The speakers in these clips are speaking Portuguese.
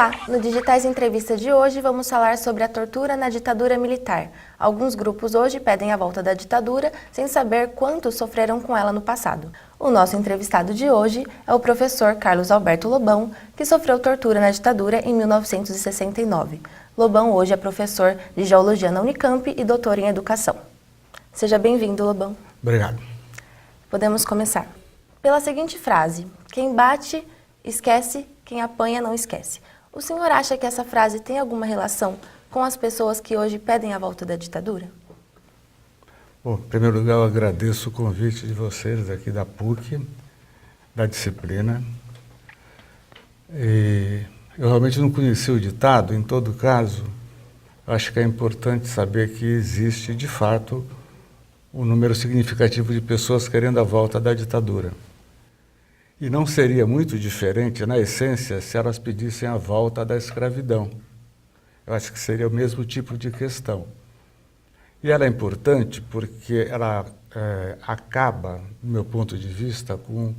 Olá, no Digitais Entrevista de hoje vamos falar sobre a tortura na ditadura militar. Alguns grupos hoje pedem a volta da ditadura sem saber quantos sofreram com ela no passado. O nosso entrevistado de hoje é o professor Carlos Alberto Lobão, que sofreu tortura na ditadura em 1969. Lobão hoje é professor de Geologia na Unicamp e doutor em Educação. Seja bem-vindo, Lobão. Obrigado. Podemos começar. Pela seguinte frase: quem bate, esquece, quem apanha, não esquece. O senhor acha que essa frase tem alguma relação com as pessoas que hoje pedem a volta da ditadura? Bom, em primeiro lugar, eu agradeço o convite de vocês aqui da PUC, da disciplina. Eu realmente não conheci o ditado. Em todo caso, acho que é importante saber que existe, de fato, um número significativo de pessoas querendo a volta da ditadura. E não seria muito diferente, na essência, se elas pedissem a volta da escravidão. Eu acho que seria o mesmo tipo de questão. E ela é importante porque ela acaba, do meu ponto de vista, com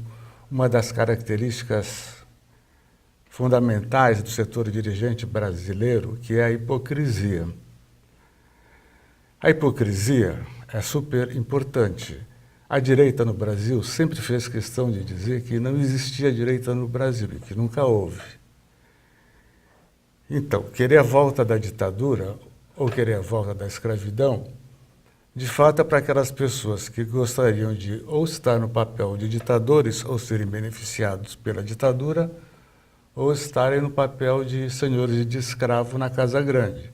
uma das características fundamentais do setor dirigente brasileiro, que é a hipocrisia. A hipocrisia é super importante. A direita no Brasil sempre fez questão de dizer que não existia direita no Brasil e que nunca houve. Então, querer a volta da ditadura ou querer a volta da escravidão, de fato é para aquelas pessoas que gostariam de ou estar no papel de ditadores ou serem beneficiados pela ditadura, ou estarem no papel de senhores de escravo na Casa Grande.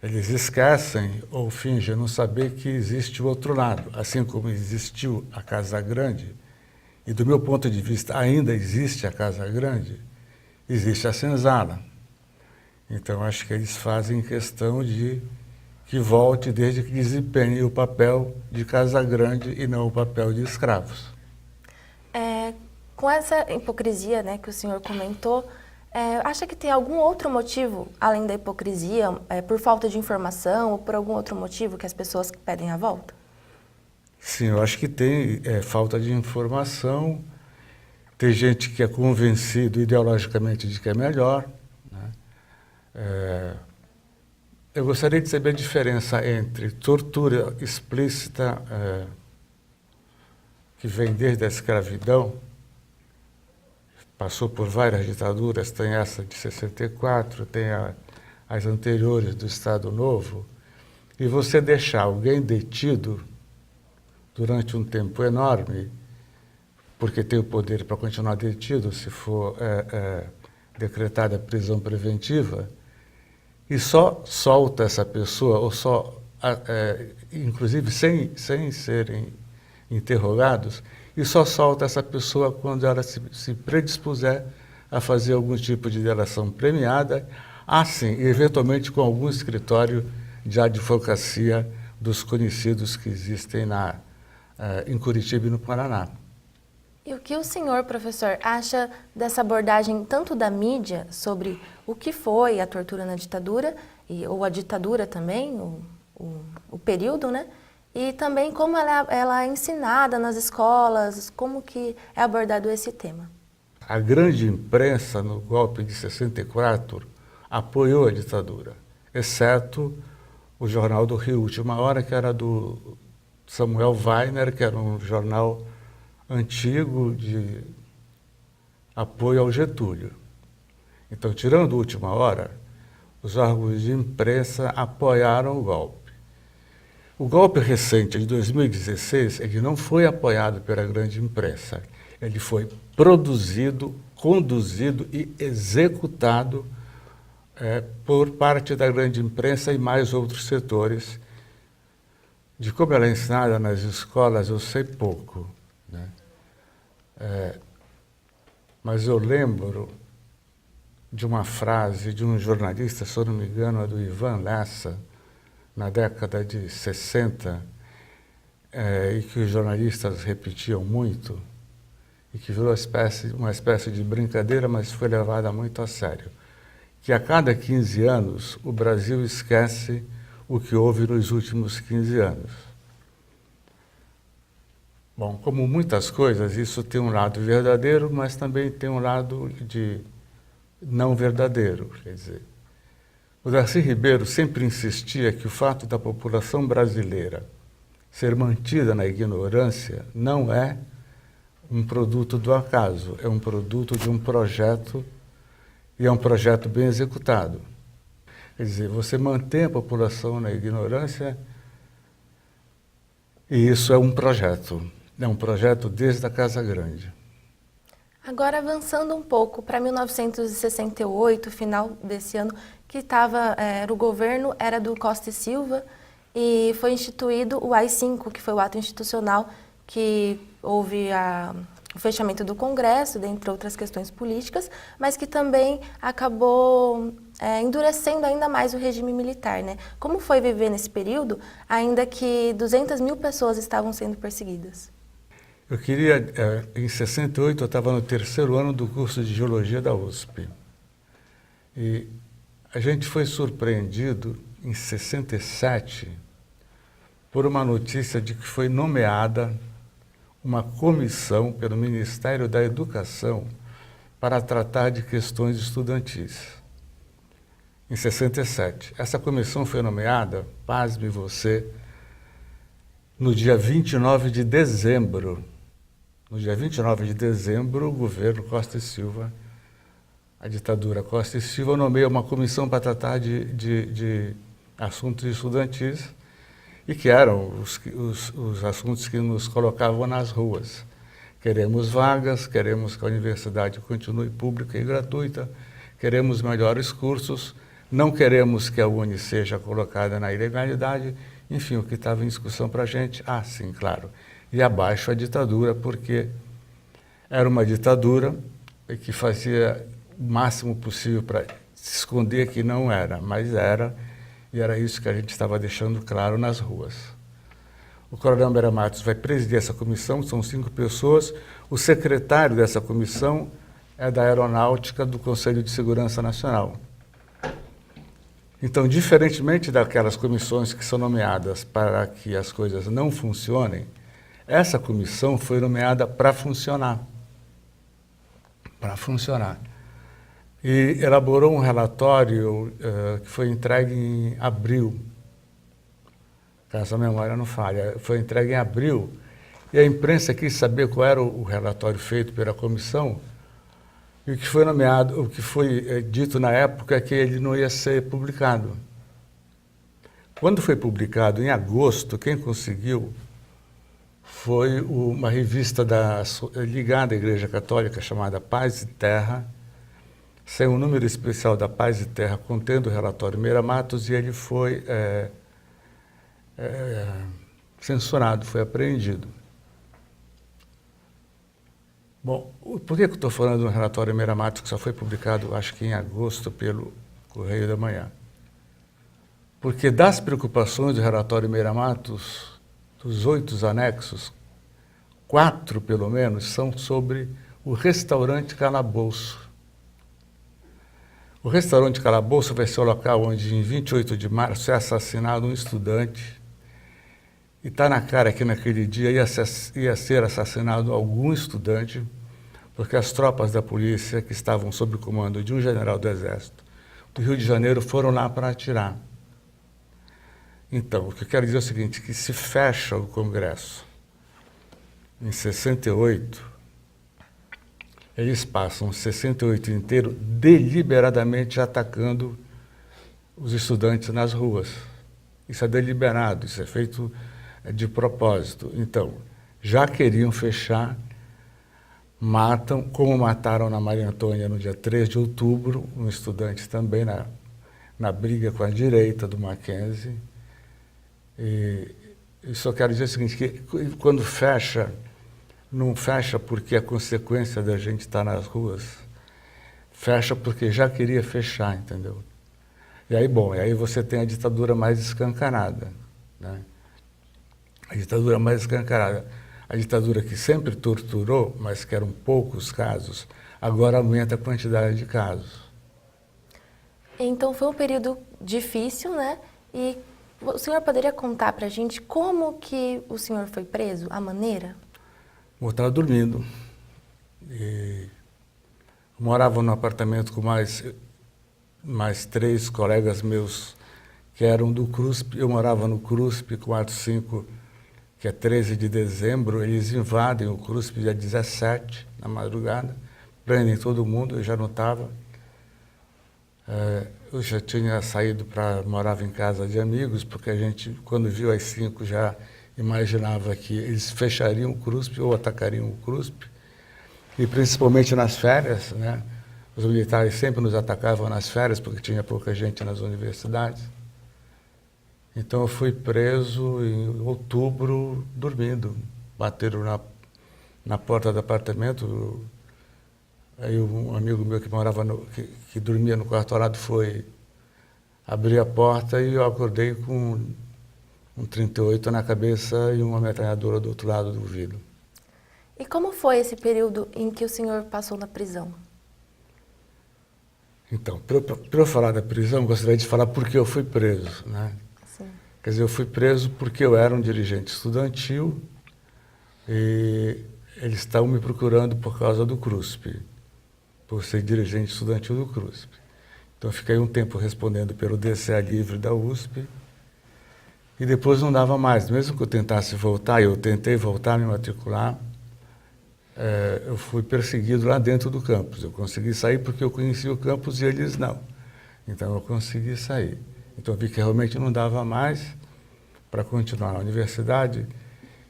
Eles esquecem ou fingem não saber que existe o outro lado, assim como existiu a Casa Grande, e do meu ponto de vista ainda existe a Casa Grande, existe a senzala. Então acho que eles fazem questão de que volte desde que desempenhe o papel de Casa Grande e não o papel de escravos. Com essa hipocrisia, né, que o senhor comentou, acha que tem algum outro motivo, além da hipocrisia, por falta de informação ou por algum outro motivo que as pessoas pedem a volta? Sim, eu acho que tem falta de informação, tem gente que é convencido ideologicamente de que é melhor, né? Eu gostaria de saber a diferença entre tortura explícita, que vem desde a escravidão, passou por várias ditaduras, tem essa de 64, tem as anteriores do Estado Novo, e você deixar alguém detido durante um tempo enorme, porque tem o poder para continuar detido se for decretada a prisão preventiva, e só solta essa pessoa, ou só, inclusive sem serem interrogados, e só solta essa pessoa quando ela se predispuser a fazer algum tipo de delação premiada, assim, eventualmente com algum escritório de advocacia dos conhecidos que existem em Curitiba e no Paraná. E o que o senhor, professor, acha dessa abordagem tanto da mídia sobre o que foi a tortura na ditadura, ou a ditadura também, o período, né? E também como ela é ensinada nas escolas, como que é abordado esse tema? A grande imprensa, no golpe de 64, apoiou a ditadura, exceto o jornal do Rio Última Hora, que era do Samuel Weiner, que era um jornal antigo de apoio ao Getúlio. Então, tirando a Última Hora, os órgãos de imprensa apoiaram o golpe. O golpe recente de 2016, ele não foi apoiado pela grande imprensa. Ele foi produzido, conduzido e executado por parte da grande imprensa e mais outros setores. De como ela é ensinada nas escolas, eu sei pouco, né? Mas eu lembro de uma frase de um jornalista, se eu não me engano, é do Ivan Lessa, na década de 60, e que os jornalistas repetiam muito, e que virou uma espécie de brincadeira, mas foi levada muito a sério, que a cada 15 anos o Brasil esquece o que houve nos últimos 15 anos. Bom, como muitas coisas, isso tem um lado verdadeiro, mas também tem um lado de não verdadeiro. Quer dizer, o Darcy Ribeiro sempre insistia que o fato da população brasileira ser mantida na ignorância não é um produto do acaso, é um produto de um projeto, e é um projeto bem executado. Quer dizer, você mantém a população na ignorância, e isso é um projeto desde a Casa Grande. Agora, avançando um pouco para 1968, final desse ano, que o governo era do Costa e Silva, e foi instituído o AI-5, que foi o ato institucional que houve o fechamento do Congresso, dentre outras questões políticas, mas que também acabou endurecendo ainda mais o regime militar, né? Como foi viver nesse período, ainda que 200 mil pessoas estavam sendo perseguidas? Eu queria, em 68, eu estava no 3º ano do curso de Geologia da USP. E a gente foi surpreendido, em 67, por uma notícia de que foi nomeada uma comissão pelo Ministério da Educação para tratar de questões estudantis. Em 67. Essa comissão foi nomeada, pasme você, no dia 29 de dezembro. No dia 29 de dezembro, o governo Costa e Silva, a ditadura Costa e Silva, nomeia uma comissão para tratar de assuntos estudantis, e que eram os assuntos que nos colocavam nas ruas. Queremos vagas, queremos que a universidade continue pública e gratuita, queremos melhores cursos, não queremos que a Uni seja colocada na ilegalidade, enfim, o que estava em discussão para a gente, sim, claro, e abaixo a ditadura, porque era uma ditadura que fazia o máximo possível para se esconder que não era, mas era, e era isso que a gente estava deixando claro nas ruas. O Coronel Meira Matos vai presidir essa comissão, são 5 pessoas, o secretário dessa comissão é da Aeronáutica do Conselho de Segurança Nacional. Então, diferentemente daquelas comissões que são nomeadas para que as coisas não funcionem, essa comissão foi nomeada para funcionar. Para funcionar. E elaborou um relatório que foi entregue em abril, caso a memória não falha, foi entregue em abril, e a imprensa quis saber qual era o relatório feito pela comissão, e o que foi nomeado, o que foi dito na época é que ele não ia ser publicado. Quando foi publicado, em agosto, quem conseguiu foi uma revista ligada à Igreja Católica, chamada Paz e Terra, saiu um número especial da Paz e Terra contendo o relatório Meira Matos, e ele foi censurado, foi apreendido. Bom, por que eu estou falando do relatório Meira Matos, que só foi publicado, acho que em agosto, pelo Correio da Manhã? Porque das preocupações do relatório Meira Matos, dos 8 anexos, 4, pelo menos, são sobre o restaurante Calabouço. O restaurante Calabouço vai ser o local onde, em 28 de março, é assassinado um estudante. E está na cara que naquele dia ia ser assassinado algum estudante, porque as tropas da polícia, que estavam sob o comando de um general do Exército do Rio de Janeiro, foram lá para atirar. Então, o que eu quero dizer é o seguinte, que se fecha o Congresso em 68, eles passam 68 inteiro deliberadamente atacando os estudantes nas ruas. Isso é deliberado, isso é feito de propósito. Então, já queriam fechar, matam, como mataram na Maria Antônia no dia 3 de outubro, um estudante também na briga com a direita do Mackenzie. E só quero dizer o seguinte, que quando fecha, não fecha porque é consequência da gente estar nas ruas, fecha porque já queria fechar, entendeu? E aí, bom, aí você tem a ditadura mais escancarada, né? A ditadura mais escancarada. A ditadura que sempre torturou, mas que eram poucos casos, agora aumenta a quantidade de casos. Então foi um período difícil, né? E o senhor poderia contar para a gente como que o senhor foi preso, a maneira? Eu estava dormindo. E morava num apartamento com mais 3 colegas meus que eram do CRUSP. Eu morava no CRUSP, quarto 5, que é 13 de dezembro. Eles invadem o CRUSP dia 17, na madrugada, prendem todo mundo, eu já não estava. Eu já tinha saído morava em casa de amigos, porque a gente, quando viu às 5, já imaginava que eles fechariam o CRUSP ou atacariam o CRUSP, e principalmente nas férias, né? Os militares sempre nos atacavam nas férias, porque tinha pouca gente nas universidades. Então eu fui preso em outubro, dormindo. Bateram na porta do apartamento. Aí um amigo meu que morava que dormia no quarto ao lado foi abrir a porta e eu acordei com um 38 na cabeça e uma metralhadora do outro lado do vidro. E como foi esse período em que o senhor passou na prisão? Então, para eu falar da prisão, gostaria de falar por que eu fui preso, né? Sim. Quer dizer, eu fui preso porque eu era um dirigente estudantil e eles estavam me procurando por causa do CRUSP, por ser dirigente estudantil do CRUSP. Então, eu fiquei um tempo respondendo pelo DCA livre da USP e depois não dava mais. Mesmo que eu tentasse voltar, eu tentei voltar, me matricular, eu fui perseguido lá dentro do campus. Eu consegui sair porque eu conhecia o campus e eles não. Então, eu consegui sair. Então, eu vi que realmente não dava mais para continuar na universidade.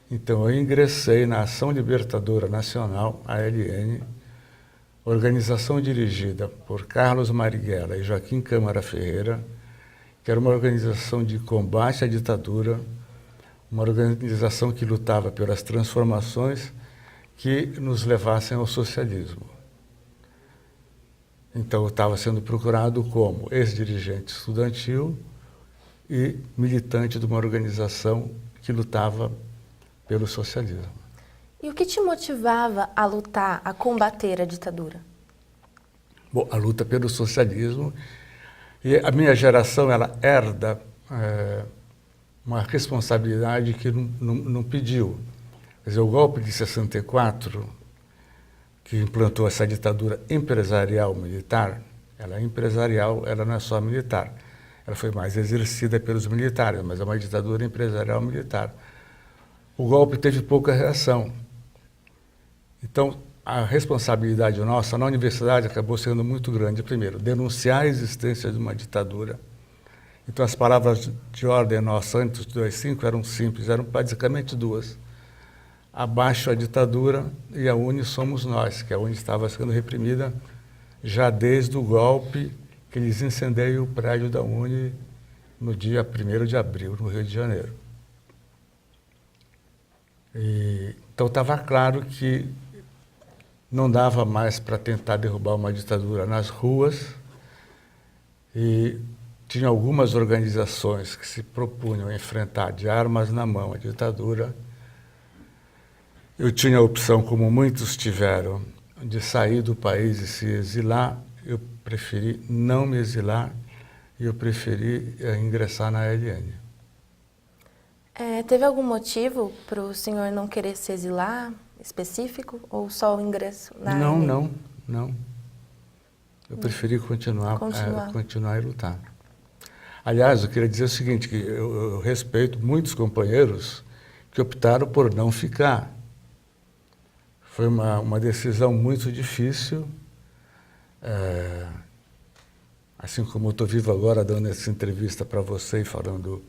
Então, eu ingressei na Ação Libertadora Nacional, ALN, organização dirigida por Carlos Marighella e Joaquim Câmara Ferreira, que era uma organização de combate à ditadura, uma organização que lutava pelas transformações que nos levassem ao socialismo. Então, eu estava sendo procurado como ex-dirigente estudantil e militante de uma organização que lutava pelo socialismo. E o que te motivava a lutar, a combater a ditadura? Bom, a luta pelo socialismo. E a minha geração, ela herda uma responsabilidade que não pediu. Quer dizer, o golpe de 64, que implantou essa ditadura empresarial militar, ela é empresarial, ela não é só militar. Ela foi mais exercida pelos militares, mas é uma ditadura empresarial militar. O golpe teve pouca reação. Então, a responsabilidade nossa na universidade acabou sendo muito grande. Primeiro, denunciar a existência de uma ditadura. Então, as palavras de ordem nossa antes do 2.5 eram simples, eram basicamente duas. Abaixo a ditadura e a UNE somos nós, que a UNE estava sendo reprimida já desde o golpe que eles incendiaram o prédio da UNE no dia 1º de abril, no Rio de Janeiro. Então, estava claro que não dava mais para tentar derrubar uma ditadura nas ruas e tinha algumas organizações que se propunham a enfrentar de armas na mão a ditadura. Eu tinha a opção, como muitos tiveram, de sair do país e se exilar. Eu preferi não me exilar e eu preferi ingressar na ALN. Teve algum motivo para o senhor não querer se exilar específico ou só o ingresso na ALN? Não. Eu preferi continuar e lutar. Aliás, eu queria dizer o seguinte, que eu respeito muitos companheiros que optaram por não ficar. Foi uma decisão muito difícil, assim como eu estou vivo agora dando essa entrevista para você e falando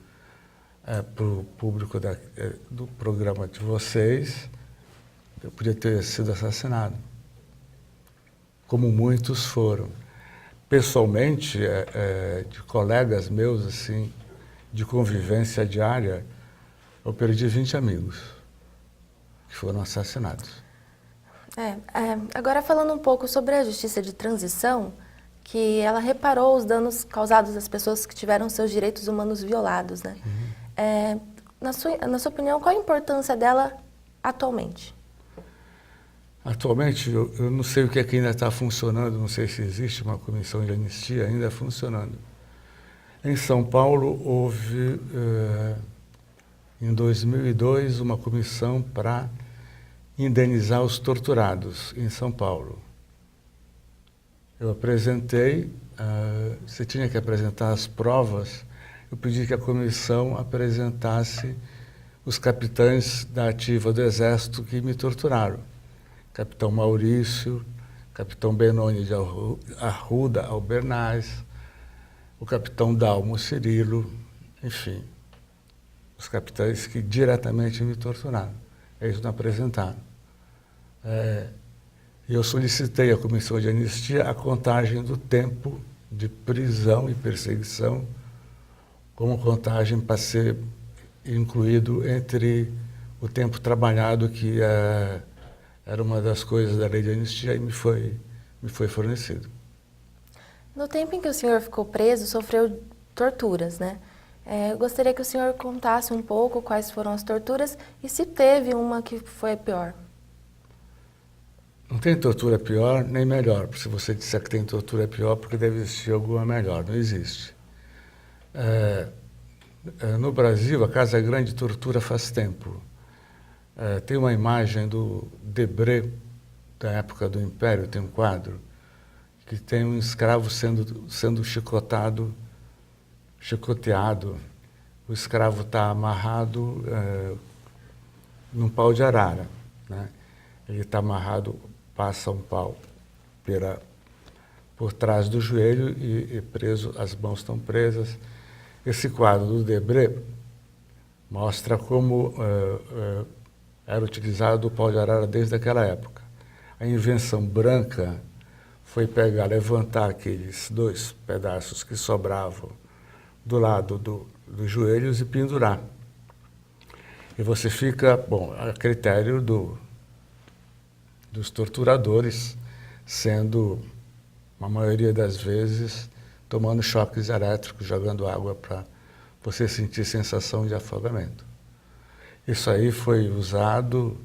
para o público do programa de vocês, eu podia ter sido assassinado, como muitos foram. Pessoalmente, de colegas meus, assim, de convivência diária, eu perdi 20 amigos que foram assassinados. Agora falando um pouco sobre a justiça de transição, que ela reparou os danos causados às pessoas que tiveram seus direitos humanos violados, né? Na sua opinião, qual a importância dela atualmente? Atualmente, eu não sei o que é que ainda está funcionando, não sei se existe uma comissão de anistia ainda funcionando. Em São Paulo, houve, em 2002, uma comissão para indenizar os torturados em São Paulo. Eu apresentei, você tinha que apresentar as provas, eu pedi que a comissão apresentasse os capitães da ativa do Exército que me torturaram. Capitão Maurício, Capitão Benoni de Arruda Albernaz, o Capitão Dalmo Cirilo, enfim, os capitães que diretamente me torturaram. Eles não apresentaram. E eu solicitei à Comissão de Anistia a contagem do tempo de prisão e perseguição como contagem para ser incluído entre o tempo trabalhado, que era uma das coisas da lei de anistia, e me foi fornecido. No tempo em que o senhor ficou preso, sofreu torturas, né? Eu gostaria que o senhor contasse um pouco quais foram as torturas e se teve uma que foi pior. Não tem tortura pior nem melhor. Se você disser que tem tortura pior, porque deve existir alguma melhor. Não existe. No Brasil, a Casa Grande tortura faz tempo. Tem uma imagem do Debré, da época do Império, tem um quadro, que tem um escravo sendo chicoteado. O escravo está amarrado num pau de arara, né? Ele está amarrado, passa um pau por trás do joelho e preso, as mãos estão presas. Esse quadro do Debré mostra como era utilizado o pau de arara desde aquela época. A invenção branca foi levantar aqueles dois pedaços que sobravam do lado dos joelhos e pendurar. E você fica, a critério dos torturadores, sendo, a maioria das vezes, tomando choques elétricos, jogando água para você sentir sensação de afogamento. Isso aí foi usado,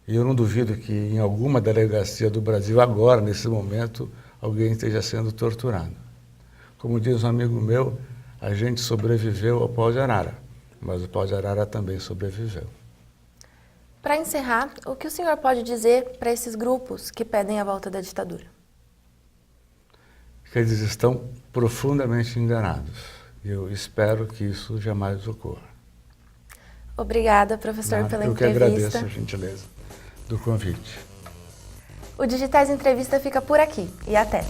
e eu não duvido que em alguma delegacia do Brasil, agora, nesse momento, alguém esteja sendo torturado. Como diz um amigo meu, a gente sobreviveu ao pau de arara, mas o pau de arara também sobreviveu. Para encerrar, o que o senhor pode dizer para esses grupos que pedem a volta da ditadura? Que eles estão profundamente enganados. E eu espero que isso jamais ocorra. Obrigada, professor, pela entrevista. Eu que agradeço a gentileza do convite. O Digitais Entrevista fica por aqui e até!